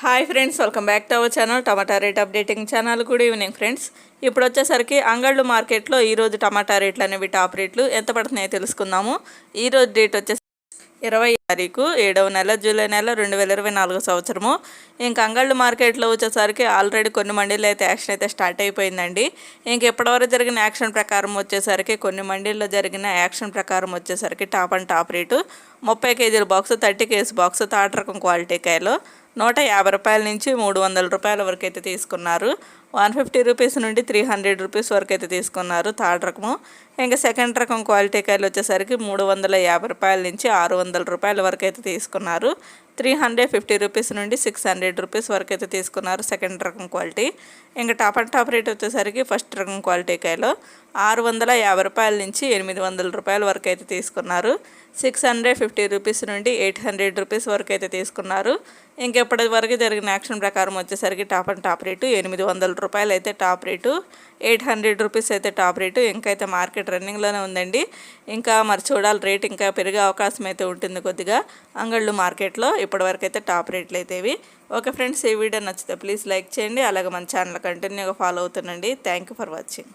Hi friends, welcome back to our channel tomato rate updating channel. Good evening friends. ఇప్పుడు వచ్చేసరికి అంగళ్ళు మార్కెట్లో ఈరోజు టమాటా రేట్లు అనేవి టాప్ రేట్లు ఎంత పడుతున్నాయో తెలుసుకుందాము. ఈరోజు డేట్ వచ్చేసి 20 తారీఖు 7వ నెల జూలై నెల 2024 సంవత్సరము. ఇంక అంగళ్ళు మార్కెట్లో వచ్చేసరికి ఆల్రెడీ కొన్ని మండీలు అయితే యాక్షన్ అయితే స్టార్ట్ అయిపోయిందండి. ఇంక ఇప్పటివరకు జరిగిన యాక్షన్ ప్రకారం వచ్చేసరికి కొన్ని మండీల్లో జరిగిన యాక్షన్ ప్రకారం వచ్చేసరికి టాప్ రేటు 30 కేజీల బాక్సు, 30 కేజీ బాక్సు థర్డ్ రకం క్వాలిటీ కాయలు 150 రూపాయల నుంచి 300 రూపాయల వరకు అయితే తీసుకున్నారు. 150 రూపీస్ నుండి 300 రూపీస్ వరకు అయితే తీసుకున్నారు థర్డ్ రకము. ఇంకా సెకండ్ రకం క్వాలిటీ కాయలు వచ్చేసరికి 350 రూపాయల నుంచి 600 రూపాయల వరకు అయితే తీసుకున్నారు. 350 రూపీస్ నుండి 600 రూపీస్ వరకు అయితే తీసుకున్నారు సెకండ్ రకం క్వాలిటీ. ఇంకా టాప్ రేట్ వచ్చేసరికి ఫస్ట్ రకం క్వాలిటీ కాయలు 650 రూపాయల నుంచి 800 రూపాయల వరకు అయితే తీసుకున్నారు. 650 రూపీస్ నుండి 800 రూపీస్ వరకు అయితే తీసుకున్నారు. ఇంకెప్పటి వరకు జరిగిన యాక్షన్ ప్రకారం వచ్చేసరికి టాప్ రేటు 800 రూపాయలు అయితే టాప్ రేటు, 800 రూపీస్ అయితే టాప్ రేటు. ఇంకైతే మార్కెట్ రన్నింగ్లోనే ఉందండి. ఇంకా మరి చూడాలి, రేట్ ఇంకా పెరిగే అవకాశం అయితే ఉంటుంది కొద్దిగా అంగళ్ళు మార్కెట్లో. ఇప్పటివరకు అయితే టాప్ రేట్లు అయితే ఇవి. ఓకే ఫ్రెండ్స్, ఈ వీడియో నచ్చితే ప్లీజ్ లైక్ చేయండి. అలాగే మన ఛానల్ కంటిన్యూగా ఫాలో అవుతుండండి. Thank you for watching.